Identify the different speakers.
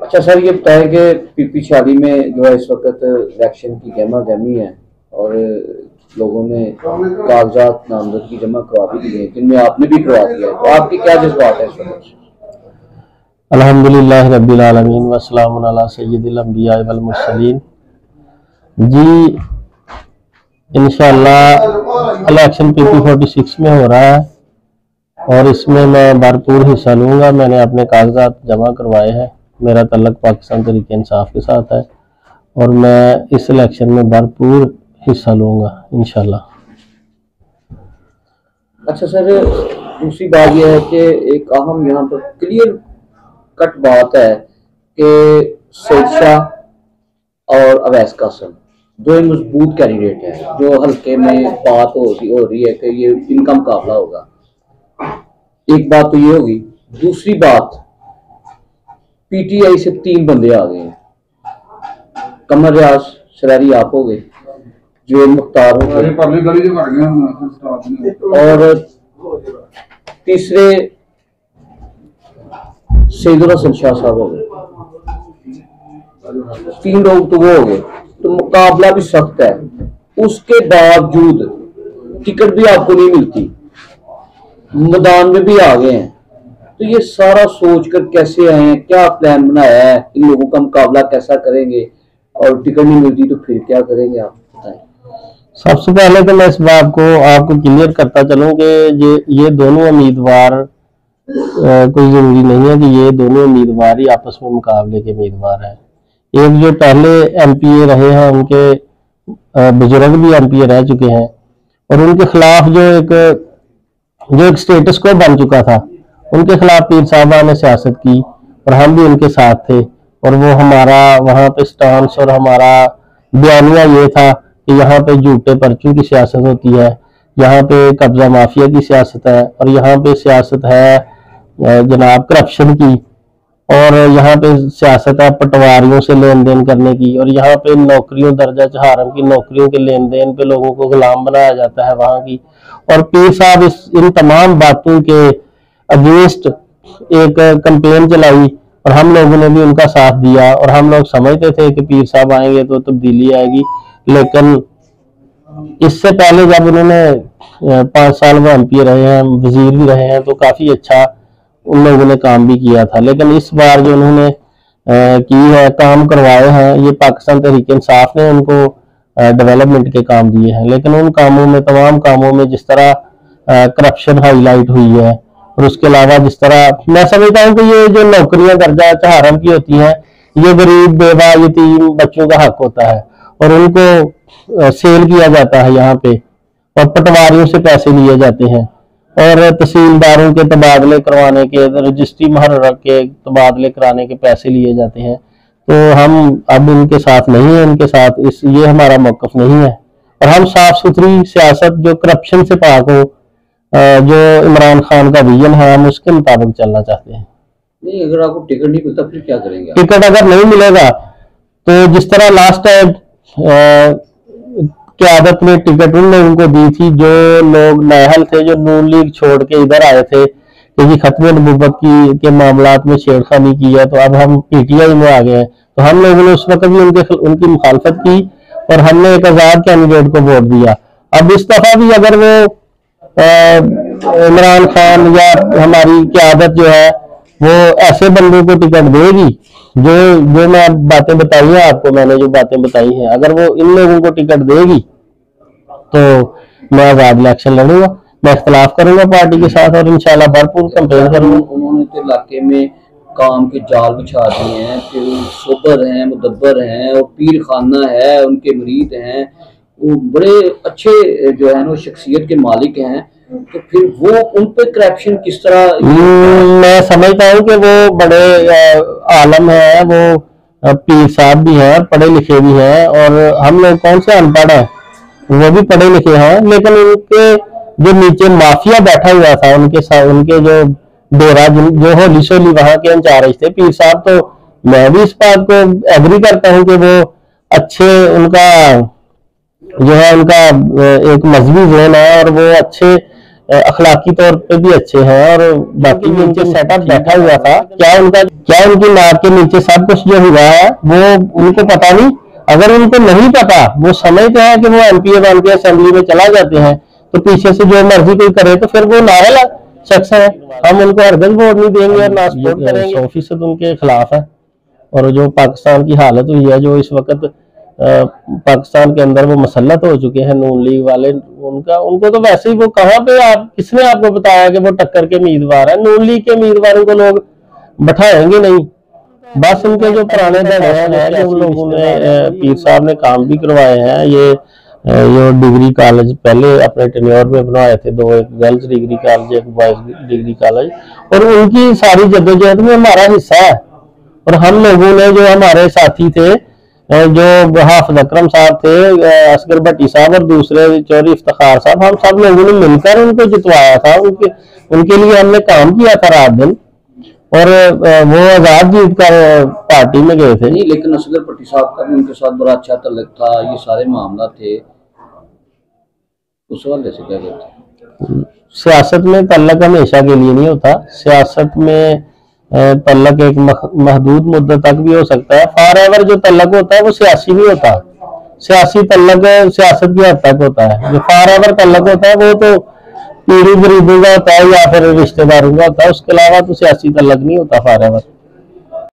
Speaker 1: अच्छा सर, ये बताएं कि पीपी छियाली में जो है इस वक्त इलेक्शन की गहमा गहमी है और लोगों ने कागजात नामजदगी जमा करवा भी दिए हैं, जिनमें आपने भी करवा दिया है, तो आपकी क्या जज्बात है इस वक्त?
Speaker 2: अल्हम्दुलिल्लाह रब्बिल आलमीन वस्सलामुन अला सय्यिदिल अंबिया वल मुरसलीन। जी, इंशाअल्लाह इलेक्शन पीपी 46 में हो रहा है और इसमें मैं भरपूर हिस्सा लूंगा। मैंने अपने कागजात जमा करवाए हैं। मेरा तल्लुक पाकिस्तान तहरीक इंसाफ के साथ है और मैं इस इलेक्शन में भरपूर हिस्सा लूंगा इंशाअल्लाह।
Speaker 1: अच्छा सर, दूसरी बात यह है कि एक अहम यहाँ पर क्लियर कट बात है कि सईद शाह और अवैस कासिम दो मजबूत कैंडिडेट हैं, जो हल्के में बात हो रही है कि ये इनका मुकाबला होगा। एक बात तो ये होगी। दूसरी बात, पीटीआई से 3 बंदे आ गए हैं। कमर रियाज शरारी आप हो गए, जुएल मुख्तार हो गए, और तीसरे सईदुल हसन शाह साहब हो गए। 3 लोग तो वो हो गए, तो मुकाबला भी सख्त है। उसके बावजूद टिकट भी आपको नहीं मिलती, मैदान में भी आ गए हैं। तो ये सारा सोचकर कैसे आए हैं, क्या प्लान बनाया है, इन लोगों का मुकाबला कैसा करेंगे, और टिकट नहीं मिलती तो फिर क्या करेंगे, आप बताएं।
Speaker 2: सबसे पहले तो मैं इस बात को आपको क्लियर करता चलूं कि ये दोनों उम्मीदवार कोई जरूरी नहीं है कि ये दोनों उम्मीदवार ही आपस में मुकाबले के उम्मीदवार हैं। एक जो पहले एमपीए रहे हैं, उनके बुजुर्ग भी एमपीए रह चुके हैं और उनके खिलाफ जो एक स्टेटस को बन चुका था, उनके खिलाफ पीर साहबा ने सियासत की और हम भी उनके साथ थे। और वो हमारा वहां पे स्टांस और हमारा बयानिया ये था कि यहाँ पे झूठे पर्चों की सियासत होती है, यहाँ पे कब्जा माफिया की सियासत है और यहाँ पे सियासत है जनाब करप्शन की, और यहाँ पे सियासत है पटवारियों से लेन देन करने की, और यहाँ पे नौकरियों दर्जा चहारम की नौकरियों के लेन देन पे लोगों को गुलाम बनाया जाता है वहां की। और पीर साहब इन तमाम बातों के अगेंस्ट एक कंपेन चलाई और हम लोगों ने भी उनका साथ दिया और हम लोग समझते थे कि पीर साहब आएंगे तो तब्दीली आएगी। लेकिन इससे पहले जब उन्होंने 5 साल वो एमपी रहे हैं, वजीर भी रहे हैं, तो काफी अच्छा उन लोगों ने काम भी किया था। लेकिन इस बार जो उन्होंने की है, काम करवाए हैं, ये पाकिस्तान तहरीक इंसाफ ने उनको डेवलपमेंट के काम दिए हैं। लेकिन उन कामों में, तमाम कामों में जिस तरह करप्शन हाईलाइट हुई है और उसके अलावा जिस तरह मैं समझता हूँ कि ये जो नौकरियां दर्जा चहारम की होती हैं, ये गरीब बेवा यतीम बच्चों का हक होता है और उनको सेल किया जाता है यहाँ पे, और पटवारियों से पैसे लिए जाते हैं और तहसीलदारों के तबादले करवाने के, रजिस्ट्री मुहर्रर के तबादले कराने के पैसे लिए जाते हैं। तो हम अब इनके साथ नहीं है, इनके साथ ये हमारा मौकफ नहीं है और हम साफ सुथरी सियासत जो करप्शन से पाक हो, जो इमरान खान का विजन है, हम उसके मुताबिक चलना चाहते हैं।
Speaker 1: नहीं, अगर आपको टिकट नहीं मिलता फिर क्या करेंगे?
Speaker 2: टिकट अगर नहीं मिलेगा तो जिस तरह लास्ट टाइम क़यादत ने टिकट उन लोगों को दी थी जो लोग नाअहल थे, जो नून लीग छोड़ के इधर आए थे कि जी खत्म नबूवत की के मामलात में छेड़खानी की है, तो अब हम पीटीआई में आ गए हैं। तो हम लोगों ने उस वक्त भी उनकी मुखालफत की और हमने एक आजाद कैंडिडेट को वोट दिया। अब इस दफा भी अगर वो इमरान खान या हमारी क़यादत जो है वो ऐसे बंदों को टिकट देगी, जो मैं बातें बताई हैं आपको, मैंने जो बातें बताई हैं, अगर वो इन लोगों को टिकट देगी तो मैं आजाद इलेक्शन लड़ूंगा, मैं इख्तलाफ करूंगा पार्टी के साथ और इंशाल्लाह भरपूर कैंपेन करूंगा।
Speaker 1: उन्होंने तो इलाके में काम के जाल बिछा दिए हैं, फिर सोबर हैं, मुदब्बर हैं और पीर खाना है, उनके मुरीद हैं, वो बड़े अच्छे जो है ना शख्सियत के मालिक हैं। तो फिर वो उन पे करप्शन किस तरह?
Speaker 2: मैं समझता हूँ कि वो बड़े आलम है, वो पीर साहब भी हैं, पढ़े लिखे भी हैं, और हम लोग कौन से अनपढ़ हैं, वो भी पढ़े लिखे हैं। लेकिन उनके जो नीचे माफिया बैठा हुआ था, उनके जो डेरा जो होली सोली वहां के इंचार्ज थे पीर साहब, तो मैं भी इस बात को एग्री करता हूँ कि वो अच्छे, उनका जो है उनका एक मजहबी ज़हन है और वो अच्छे अखलाकी तौर पे भी अच्छे हैं और बाकी भी उनके सेटअप बैठा हुआ था। क्या उनकी नाक के नीचे सब कुछ जो हुआ है वो उनको पता नहीं? अगर उनको नहीं पता, वो समझते हैं कि वो एमपीए बन के असेंबली में चला जाते हैं, तो पीछे से जो मर्जी कोई करे तो फिर वो नारल शख्स है, हम उनको हरगिज़ वोट नहीं देंगे और ना सपोर्ट करेंगे। 100% उनके खिलाफ है। और जो पाकिस्तान की हालत हुई है, जो इस वक्त पाकिस्तान के अंदर वो मसलत हो चुके हैं नून लीग वाले, उनको तो वैसे ही वो कहाँ पे, किसने आपको बताया कि वो टक्कर के उम्मीदवार है? नून लीग के उम्मीदवारों को लोग बैठाएंगे नहीं। बस उनके जो पुराने धड़े हैं, जो उन लोगों ने पीर साहब ने काम भी करवाए हैं, ये डिग्री कॉलेज पहले अपने टेन्योर में बनवाए थे, 2, एक गर्ल्स डिग्री कॉलेज, एक बॉयज डिग्री कॉलेज, और उनकी सारी जद्दोजहद में हमारा हिस्सा है। और हम लोगों ने, जो हमारे साथी थे, जो हाफिज अकरम साहब थे, असगर भट्टी साहब और दूसरे चौधरी इफ्तिखार साहब, हम सब लोगों ने मिलकर उनको जितवाया था। उनके लिए हमने काम किया था रात दिन, और वो आजाद जीत कर पार्टी में गए थे।
Speaker 1: नहीं, लेकिन असगर भट्टी साहब का भी उनके साथ बड़ा अच्छा तल्लुक था, ये सारे मामला थे, उस हवाले से क्या कहते हैं?
Speaker 2: सियासत में तल्लुक हमेशा के लिए नहीं होता। सियासत में तल्लुक एक महदूद मुद्दत तक भी हो सकता है। फॉर एवर जो तल्लुक होता है वो सियासी नहीं होता। सियासी तल्लुक सियासत की हद तक होता है। जो फॉर एवर तल्लुक होता है वो तो पीढ़ी गरीबों का होता है या फिर रिश्तेदारों का होता है, उसके अलावा तो सियासी तल्लुक नहीं होता फॉर एवर।